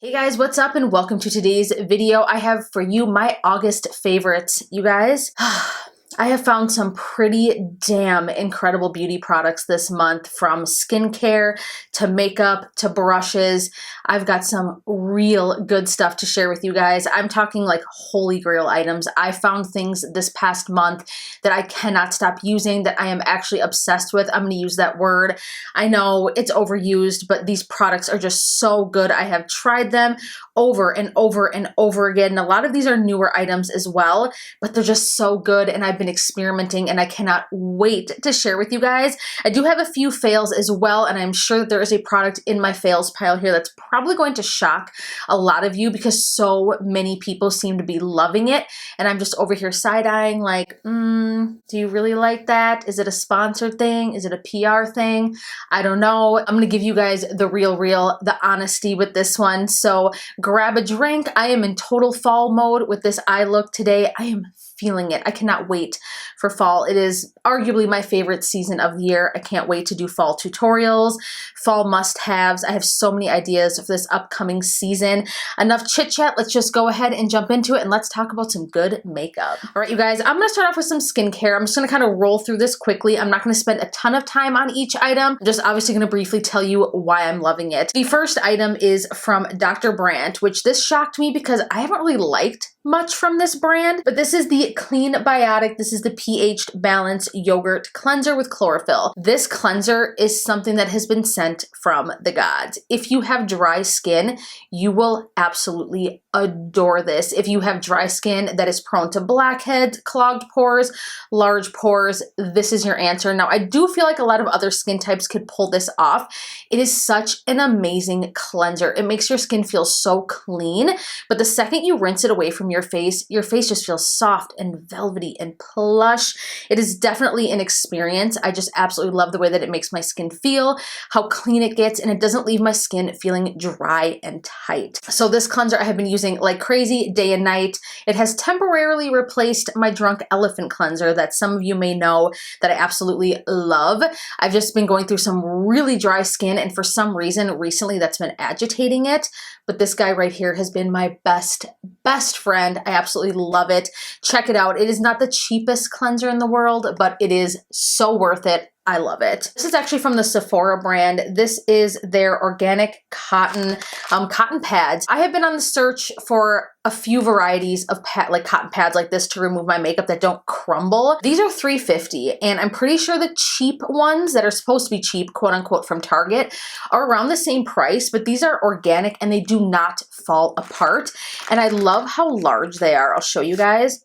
Hey guys, what's up and welcome to today's video. I have for you my August favorites, you guys. I have found some pretty damn incredible beauty products this month, from skincare to makeup to brushes. I've got some real good stuff to share with you guys. I'm talking like holy grail items. I found things this past month that I cannot stop using, that I am actually obsessed with. I'm going to use that word. I know it's overused, but these products are just so good. I have tried them over and over and over again. A lot of these are newer items as well, but they're just so good, and I've been experimenting and I cannot wait to share with you guys. I do have a few fails as well, and I'm sure that there is a product in my fails pile here that's probably going to shock a lot of you because so many people seem to be loving it, and I'm just over here side-eyeing like, do you really like that? Is it a sponsored thing? Is it a PR thing? I don't know. I'm gonna give you guys the real, the honesty with this one. So grab a drink. I am in total fall mode with this eye look today. I am feeling it. I cannot wait for fall. It is arguably my favorite season of the year. I can't wait to do fall tutorials, fall must-haves. I have so many ideas for this upcoming season. Enough chit-chat. Let's just go ahead and jump into it, and let's talk about some good makeup. All right, you guys, I'm going to start off with some skincare. I'm just going to kind of roll through this quickly. I'm not going to spend a ton of time on each item. I'm just obviously going to briefly tell you why I'm loving it. The first item is from Dr. Brandt, which this shocked me because I haven't really liked much from this brand, but this is the Clean Biotic. This is the pH Balance Yogurt Cleanser with Chlorophyll. This cleanser is something that has been sent from the gods. If you have dry skin, you will absolutely adore this. If you have dry skin that is prone to blackheads, clogged pores, large pores, this is your answer. Now, I do feel like a lot of other skin types could pull this off. It is such an amazing cleanser. It makes your skin feel so clean, but the second you rinse it away from your face just feels soft and velvety and plush. It is definitely an experience. I just absolutely love the way that it makes my skin feel, how clean it gets, and it doesn't leave my skin feeling dry and tight. So this cleanser I have been using like crazy day and night. It has temporarily replaced my Drunk Elephant cleanser that some of you may know that I absolutely love. I've just been going through some really dry skin, and for some reason recently that's been agitating it. But this guy right here has been my best friend. I absolutely love it. Check it out. It is not the cheapest cleanser in the world, but it is so worth it. I love it. This is actually from the Sephora brand. This is their organic cotton pads. I have been on the search for a few varieties of cotton pads like this to remove my makeup that don't crumble. These are $3.50, and I'm pretty sure the cheap ones that are supposed to be cheap, quote unquote, from Target are around the same price, but these are organic and they do not fall apart. And I love how large they are. I'll show you guys.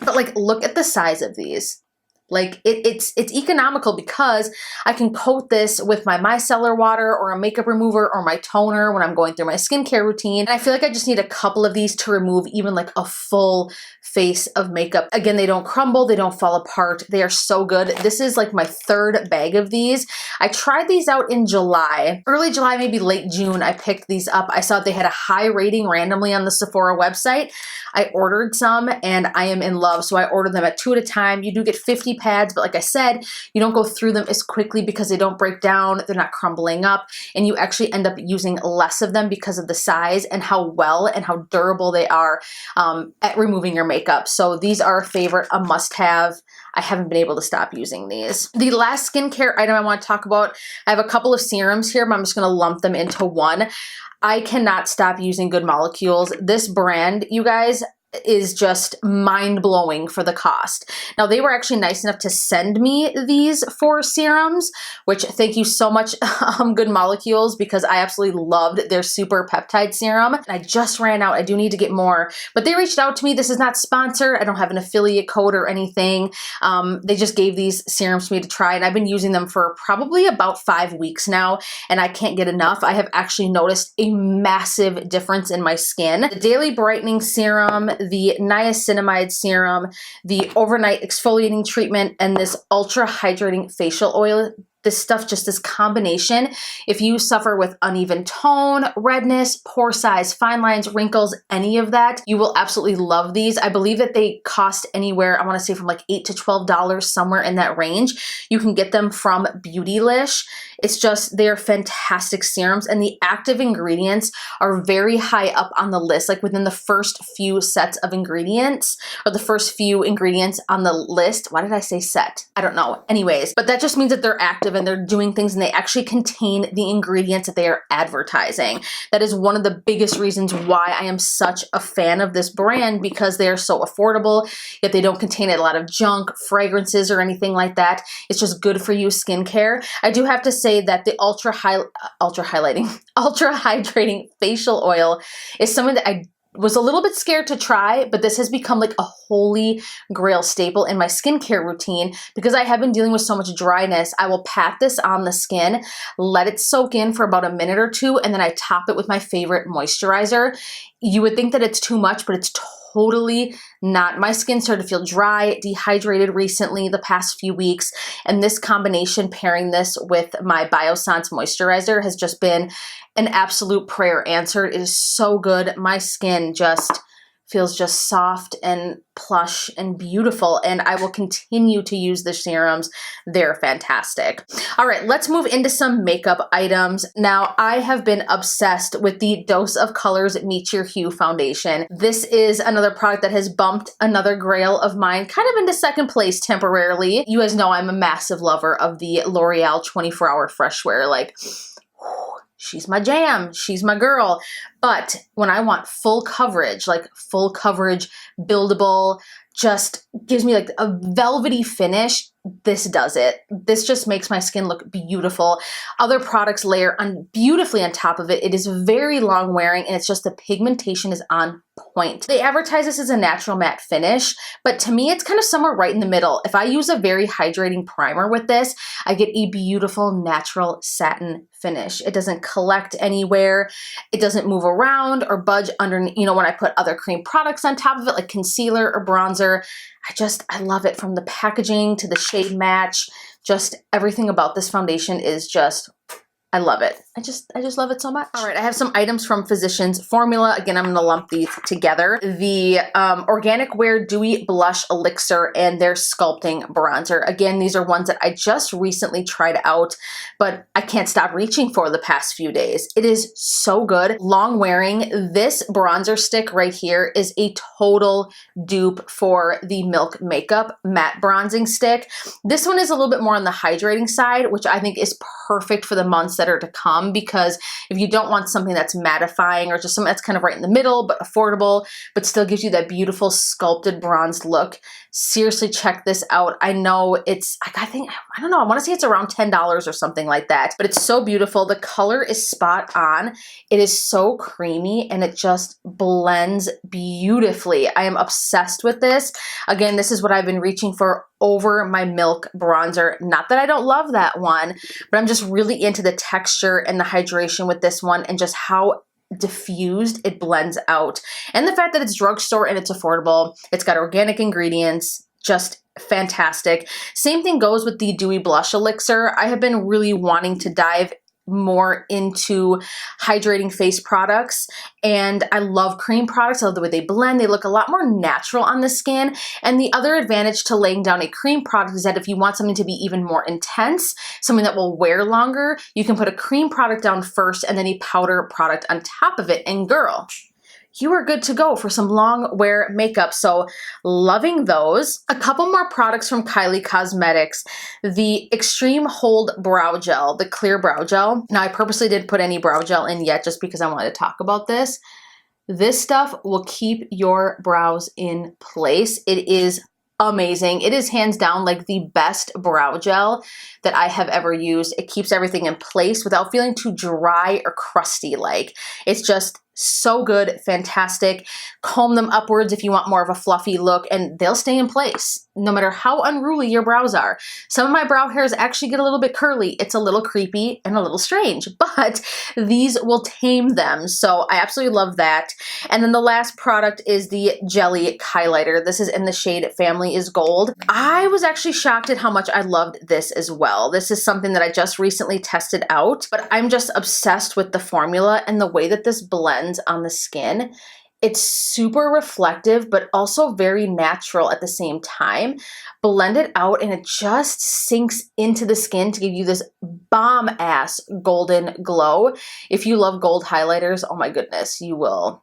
But like, look at the size of these. Like it's economical because I can coat this with my micellar water or a makeup remover or my toner when I'm going through my skincare routine. And I feel like I just need a couple of these to remove even like a full face of makeup. Again, they don't crumble, they don't fall apart. They are so good. This is like my third bag of these. I tried these out in July, early July, maybe late June. I picked these up. I saw they had a high rating randomly on the Sephora website. I ordered some and I am in love. So I ordered them at 2 at a time. You do get 50 pads, but like I said, you don't go through them as quickly because they don't break down, they're not crumbling up, and you actually end up using less of them because of the size and how well and how durable they are at removing your makeup. So these are a favorite, a must-have. I haven't been able to stop using these. The last skincare item I want to talk about, I have a couple of serums here, but I'm just going to lump them into one. I cannot stop using Good Molecules. This brand, you guys, is just mind-blowing for the cost. Now, they were actually nice enough to send me these 4 serums, which thank you so much, Good Molecules, because I absolutely loved their super peptide serum. And I just ran out. I do need to get more, but they reached out to me. This is not sponsored. I don't have an affiliate code or anything. They just gave these serums to me to try, and I've been using them for probably about 5 weeks now, and I can't get enough. I have actually noticed a massive difference in my skin. The Daily Brightening Serum, the Niacinimide Serum, the Overnight Exfoliating Treatment, and this Ultra Hydrating Facial Oil. this stuff, just this combination, if you suffer with uneven tone, redness, pore size, fine lines, wrinkles, any of that, you will absolutely love these. I believe that they cost anywhere, I want to say from like $8 to $12, somewhere in that range. You can get them from Beautylish. It's just, they're fantastic serums, and the active ingredients are very high up on the list, like within the first few sets of ingredients, or the first few ingredients on the list. Why did I say set? I don't know. Anyways, but that just means that they're active and they're doing things, and they actually contain the ingredients that they are advertising. That is one of the biggest reasons why I am such a fan of this brand, because they are so affordable, yet they don't contain a lot of junk, fragrances, or anything like that. It's just good for you skincare. I do have to say that the ultra hydrating facial oil is something that I was a little bit scared to try, but this has become like a holy grail staple in my skincare routine because I have been dealing with so much dryness. I will pat this on the skin, let it soak in for about a minute or two, and then I top it with my favorite moisturizer. You would think that it's too much, but it's totally not. My skin started to feel dry, dehydrated recently the past few weeks, and this combination, pairing this with my Biossance moisturizer, has just been an absolute prayer answered. It is so good. My skin just feels just soft and plush and beautiful, and I will continue to use the serums. They're fantastic. All right, let's move into some makeup items. Now, I have been obsessed with the Dose of Colors Meet Your Hue foundation. This is another product that has bumped another grail of mine kind of into second place temporarily. You guys know I'm a massive lover of the L'Oreal 24-Hour Fresh Wear. Like, she's my jam, she's my girl. But when I want full coverage, like full coverage, buildable, just gives me like a velvety finish, this does it. This just makes my skin look beautiful. Other products layer on beautifully on top of it. It is very long wearing, and it's just the pigmentation is on point. They advertise this as a natural matte finish, but to me, it's kind of somewhere right in the middle. If I use a very hydrating primer with this, I get a beautiful natural satin finish. It doesn't collect anywhere. It doesn't move around or budge underneath, you know, when I put other cream products on top of it, like concealer or bronzer. I love it, from the packaging to the shade match. Just everything about this foundation is just, I love it. I just love it so much. All right, I have some items from Physicians Formula. Again, I'm gonna lump these together. The Organic Wear Dewy Blush Elixir and their Sculpting Bronzer. Again, these are ones that I just recently tried out, but I can't stop reaching for the past few days. It is so good. Long wearing. This bronzer stick right here is a total dupe for the Milk Makeup Matte Bronzing Stick. This one is a little bit more on the hydrating side, which I think is perfect for the months that are to come, because if you don't want something that's mattifying or just something that's kind of right in the middle but affordable but still gives you that beautiful sculpted bronzed look, seriously check this out. I know it's like, I don't know, I want to say it's around $10 or something like that, but it's so beautiful. The color is spot on. It is so creamy and it just blends beautifully. I am obsessed with this. Again, this is what I've been reaching for over my Milk bronzer. Not that I don't love that one, but I'm just really into the texture and the hydration with this one, and just how diffused it blends out. And the fact that it's drugstore and it's affordable, it's got organic ingredients, just fantastic. Same thing goes with the Dewy Blush Elixir. I have been really wanting to dive more into hydrating face products, and I love cream products. I love the way they blend. They look a lot more natural on the skin. And the other advantage to laying down a cream product is that if you want something to be even more intense, something that will wear longer, you can put a cream product down first and then a powder product on top of it, and girl, you are good to go for some long wear makeup. So loving those. A couple more products from Kylie Cosmetics. The Extreme Hold Brow Gel, the clear brow gel. Now, I purposely didn't put any brow gel in yet just because I wanted to talk about this. This stuff will keep your brows in place. It is amazing. It is hands down like the best brow gel that I have ever used. It keeps everything in place without feeling too dry or crusty. Like, it's just so good, fantastic. Comb them upwards if you want more of a fluffy look, and they'll stay in place. no matter how unruly your brows are. Some of my brow hairs actually get a little bit curly. It's a little creepy and a little strange, but these will tame them. So I absolutely love that. And then the last product is the Jelly Kylighter. This is in the shade Family is Gold. I was actually shocked at how much I loved this as well. This is something that I just recently tested out, but I'm just obsessed with the formula and the way that this blends on the skin. It's super reflective, but also very natural at the same time. Blend it out and it just sinks into the skin to give you this bomb-ass golden glow. If you love gold highlighters, oh my goodness, you will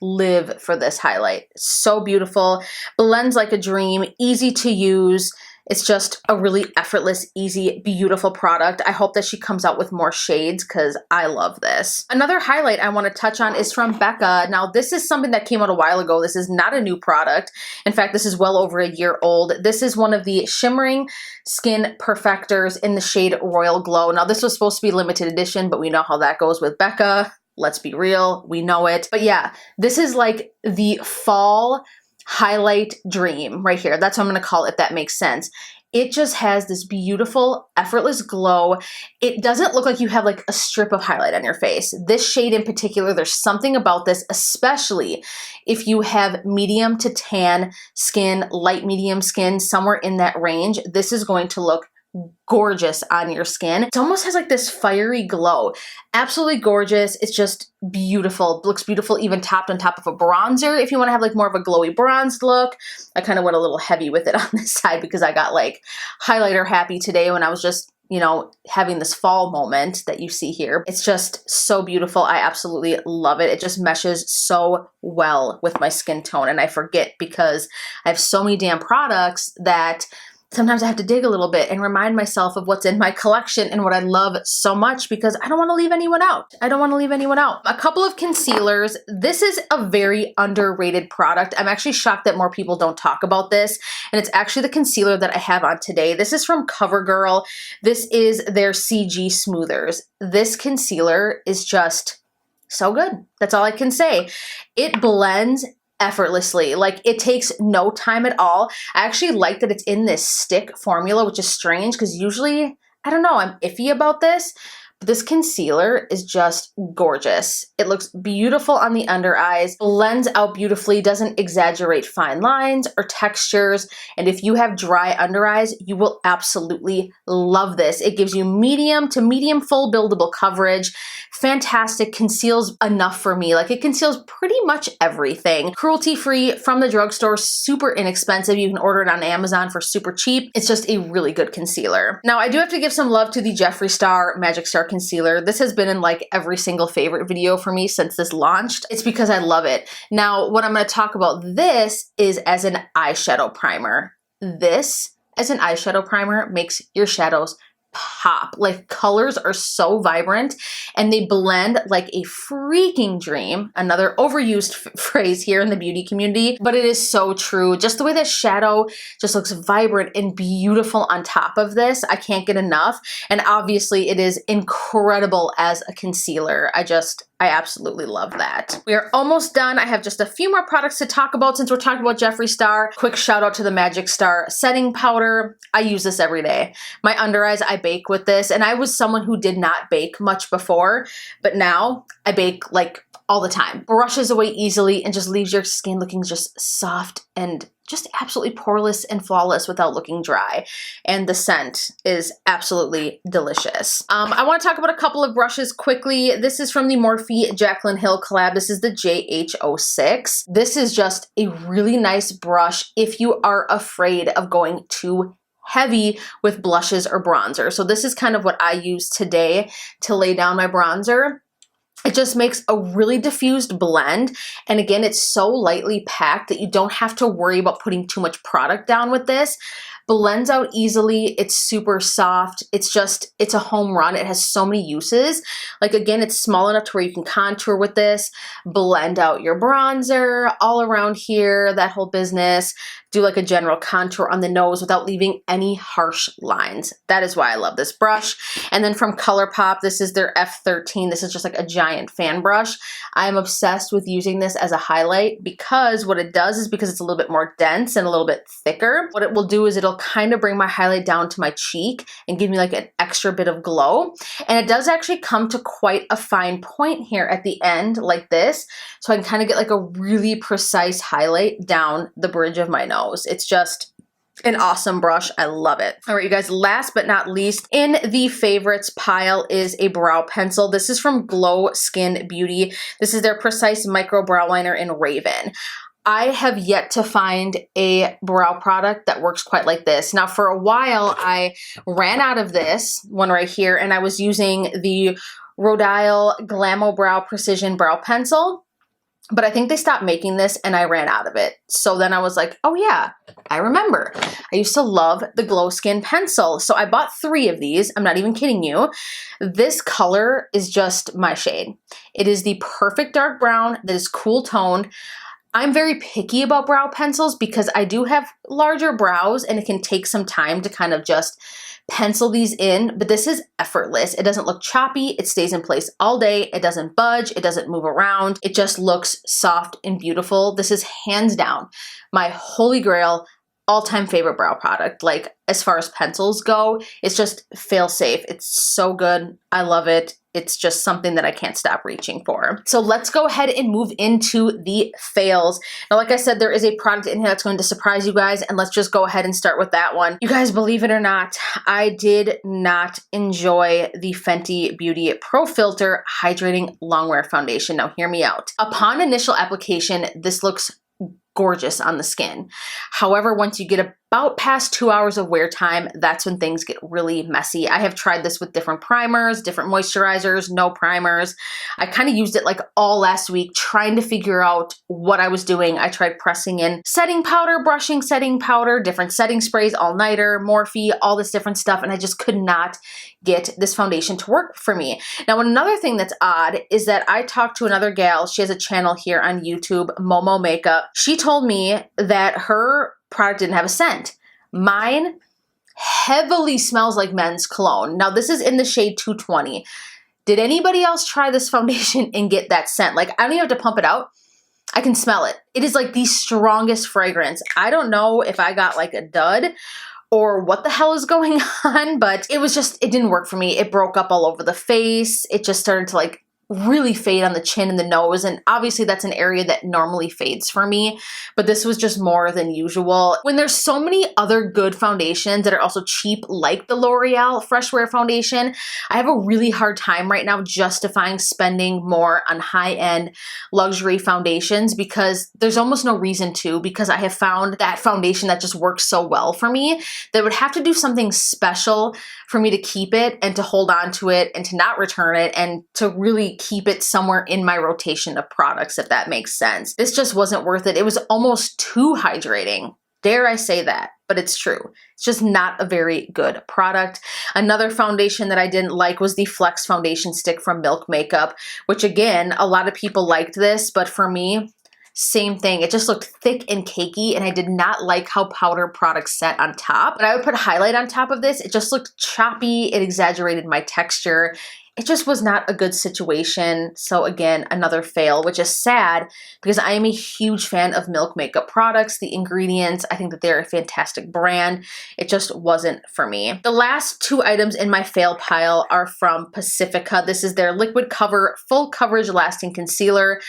live for this highlight. So beautiful, blends like a dream, easy to use. It's just a really effortless, easy, beautiful product. I hope that she comes out with more shades because I love this. Another highlight I want to touch on is from Becca. Now, this is something that came out a while ago. This is not a new product. In fact, this is well over a year old. This is one of the Shimmering Skin Perfectors in the shade Royal Glow. Now, this was supposed to be limited edition, but we know how that goes with Becca. Let's be real. We know it. But yeah, this is like the fall highlight dream right here. That's what I'm going to call it, if that makes sense. It just has this beautiful, effortless glow. It doesn't look like you have like a strip of highlight on your face. This shade in particular, there's something about this, especially if you have medium to tan skin, light medium skin, somewhere in that range, this is going to look gorgeous on your skin. It almost has like this fiery glow. Absolutely gorgeous. It's just beautiful. Looks beautiful even topped on top of a bronzer. If you want to have like more of a glowy bronzed look, I kind of went a little heavy with it on this side because I got like highlighter happy today when I was just, you know, having this fall moment that you see here. It's just so beautiful. I absolutely love it. It just meshes so well with my skin tone, and I forget because I have so many damn products that sometimes I have to dig a little bit and remind myself of what's in my collection and what I love so much because I don't want to leave anyone out. I don't want to leave anyone out. A couple of concealers. This is a very underrated product. I'm actually shocked that more people don't talk about this, and it's actually the concealer that I have on today. This is from CoverGirl. This is their CG Smoothers. This concealer is just so good. That's all I can say. It blends effortlessly. Like, it takes no time at all. I actually like that it's in this stick formula, which is strange because usually, I don't know, I'm iffy about this. But this concealer is just gorgeous. It looks beautiful on the under eyes, blends out beautifully, doesn't exaggerate fine lines or textures. And if you have dry under eyes, you will absolutely love this. It gives you medium to medium full buildable coverage. Fantastic, conceals enough for me. Like, it conceals pretty much everything. Cruelty-free, from the drugstore, super inexpensive. You can order it on Amazon for super cheap. It's just a really good concealer. Now, I do have to give some love to the Jeffree Star Magic Star concealer. This has been in like every single favorite video for me since this launched. It's because I love it. Now, what I'm going to talk about this is as an eyeshadow primer. This as an eyeshadow primer makes your shadows pop. Like, colors are so vibrant and they blend like a freaking dream. Another overused phrase here in the beauty community, but it is so true. Just the way that shadow just looks vibrant and beautiful on top of this, I can't get enough. And obviously it is incredible as a concealer. I absolutely love that. We are almost done. I have just a few more products to talk about since we're talking about Jeffree Star. Quick shout out to the Magic Star setting powder. I use this every day. My under eyes, I bake with this, and I was someone who did not bake much before, but now I bake like all the time. Brushes away easily and just leaves your skin looking just soft and just absolutely poreless and flawless without looking dry. And the scent is absolutely delicious. I want to talk about a couple of brushes quickly. This is from the Morphe Jaclyn Hill collab. This is the JH06. This is just a really nice brush if you are afraid of going too heavy with blushes or bronzer. So this is kind of what I use today to lay down my bronzer. It just makes a really diffused blend. And again, it's so lightly packed that you don't have to worry about putting too much product down with this. blends out easily. It's super soft. It's a home run. It has so many uses. Like, again, it's small enough to where you can contour with this, blend out your bronzer all around here, that whole business, do like a general contour on the nose without leaving any harsh lines. That is why I love this brush. And then from ColourPop, this is their F13. This is just like a giant fan brush. I am obsessed with using this as a highlight because what it does is, because it's a little bit more dense and a little bit thicker, what it will do is it'll kind of bring my highlight down to my cheek and give me like an extra bit of glow. And it does actually come to quite a fine point here at the end like this. So I can kind of get like a really precise highlight down the bridge of my nose. It's just an awesome brush. I love it. All right, you guys, last but not least in the favorites pile is a brow pencil. This is from Krystalkbeauty. This is their Precise Micro Brow Liner in Raven. I have yet to find a brow product that works quite like this. Now, for a while, I ran out of this one right here, and I was using the Rodial Glamo Brow Precision Brow Pencil. But I think they stopped making this and I ran out of it. So then I was like, oh yeah, I remember. I used to love the Glow Skin pencil. So I bought 3 of these. I'm not even kidding you. This color is just my shade. It is the perfect dark brown that is cool toned. I'm very picky about brow pencils because I do have larger brows and it can take some time to kind of just pencil these in, but this is effortless. It doesn't look choppy. It stays in place all day. It doesn't budge. It doesn't move around. It just looks soft and beautiful. This is hands down my holy grail, all-time favorite brow product. Like, as far as pencils go, it's just fail safe. It's so good. I love it. It's just something that I can't stop reaching for. So let's go ahead and move into the fails. Now, like I said, there is a product in here that's going to surprise you guys, and let's just go ahead and start with that one. You guys, believe it or not, I did not enjoy the Fenty Beauty Pro Filter Hydrating Longwear Foundation. Now, hear me out. Upon initial application, this looks gorgeous on the skin. However, once you get about past 2 hours of wear time, that's when things get really messy. I have tried this with different primers, different moisturizers, no primers. I kind of used it like all last week trying to figure out what I was doing. I tried pressing in setting powder, brushing setting powder, different setting sprays, all-nighter, Morphe, all this different stuff, and I just could not get this foundation to work for me. Now, another thing that's odd is that I talked to another gal. She has a channel here on YouTube, Momo Makeup. She told me that her product didn't have a scent. Mine heavily smells like men's cologne. Now, this is in the shade 220. Did anybody else try this foundation and get that scent? Like, I don't even have to pump it out. I can smell it. It is like the strongest fragrance. I don't know if I got like a dud or what the hell is going on, but it didn't work for me. It broke up all over the face. It just started to like really fade on the chin and the nose, and obviously that's an area that normally fades for me, but this was just more than usual. When there's so many other good foundations that are also cheap, like the L'Oreal Fresh Wear Foundation, I have a really hard time right now justifying spending more on high-end luxury foundations because there's almost no reason to, because I have found that foundation that just works so well for me that would have to do something special for me to keep it and to hold on to it and to not return it and to really keep it somewhere in my rotation of products, if that makes sense. This just wasn't worth it. It was almost too hydrating. Dare I say that, but it's true. It's just not a very good product. Another foundation that I didn't like was the Flex Foundation Stick from Milk Makeup, which again, a lot of people liked this, but for me, same thing. It just looked thick and cakey, and I did not like how powder products sat on top. But I would put a highlight on top of this. It just looked choppy. It exaggerated my texture. It just was not a good situation. So again, another fail, which is sad because I am a huge fan of Milk Makeup products. The ingredients, I think that they're a fantastic brand. It just wasn't for me. The last 2 items in my fail pile are from Pacifica. This is their Liquid Cover Full Coverage Lasting Concealer.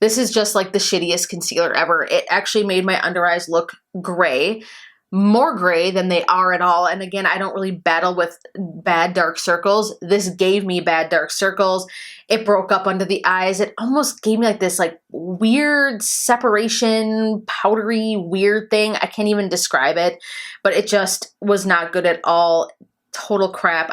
This is just like the shittiest concealer ever. It actually made my under eyes look gray, more gray than they are at all. And again, I don't really battle with bad dark circles. This gave me bad dark circles. It broke up under the eyes. It almost gave me like this like weird separation, powdery, weird thing. I can't even describe it, but it just was not good at all. Total crap.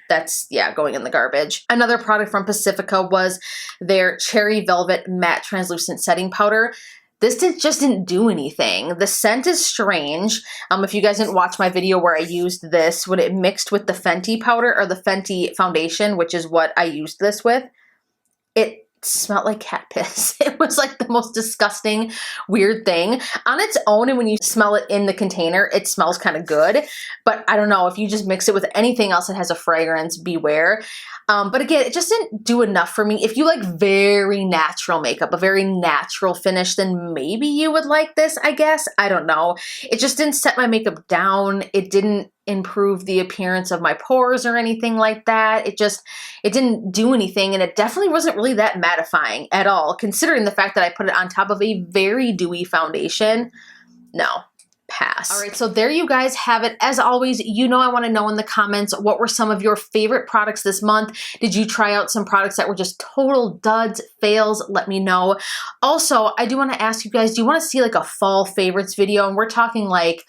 That's going in the garbage. Another product from Pacifica was their Cherry Velvet Matte Translucent Setting Powder. this just didn't do anything. The scent is strange. If you guys didn't watch my video where I used this, when it mixed with the Fenty powder or the Fenty foundation, which is what I used this with, it smelled like cat piss. It was like the most disgusting, weird thing. On its own, and when you smell it in the container, it smells kind of good. But I don't know, if you just mix it with anything else that has a fragrance, beware. But again, it just didn't do enough for me. If you like very natural makeup, a very natural finish, then maybe you would like this, I guess. I don't know. It just didn't set my makeup down. It didn't improve the appearance of my pores or anything like that. It didn't do anything, and it definitely wasn't really that mattifying at all, considering the fact that I put it on top of a very dewy foundation. No. Pass. All right, so there you guys have it. As always, you know I want to know in the comments, what were some of your favorite products this month? Did you try out some products that were just total duds, fails? Let me know. Also, I do want to ask you guys, do you want to see like a fall favorites video? And we're talking like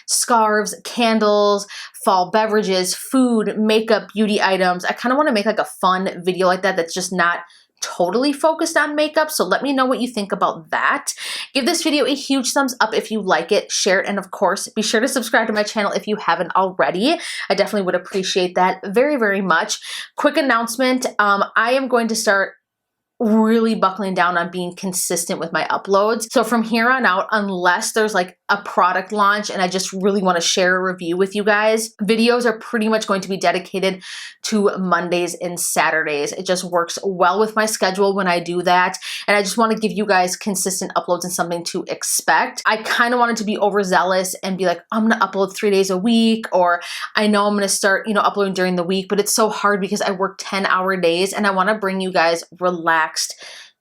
scarves, candles, fall beverages, food, makeup, beauty items. I kind of want to make like a fun video like that that's just not totally focused on makeup, so let me know what you think about that. Give this video a huge thumbs up if you like it, share it, and of course, be sure to subscribe to my channel if you haven't already. I definitely would appreciate that very, very much. Quick announcement, I am going to start really buckling down on being consistent with my uploads. So from here on out, unless there's like a product launch and I just really want to share a review with you guys, videos are pretty much going to be dedicated to Mondays and Saturdays. It just works well with my schedule when I do that. And I just want to give you guys consistent uploads and something to expect. I kind of wanted to be overzealous and be like, I'm going to upload 3 days a week, or I know I'm going to start, uploading during the week, but it's so hard because I work 10-hour days and I want to bring you guys relaxed,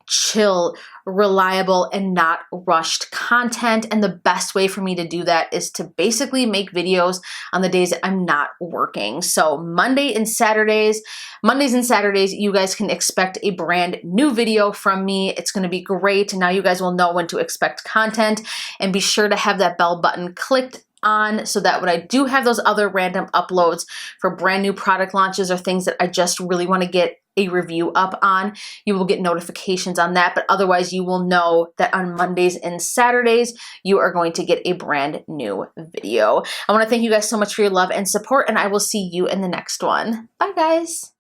chill, reliable, and not rushed content. And the best way for me to do that is to basically make videos on the days that I'm not working. So Mondays and Saturdays, you guys can expect a brand new video from me. It's going to be great. Now you guys will know when to expect content, and be sure to have that bell button clicked on so that when I do have those other random uploads for brand new product launches or things that I just really want to get a review up on, you will get notifications on that. But otherwise, you will know that on Mondays and Saturdays, you are going to get a brand new video. I want to thank you guys so much for your love and support, and I will see you in the next one. Bye, guys.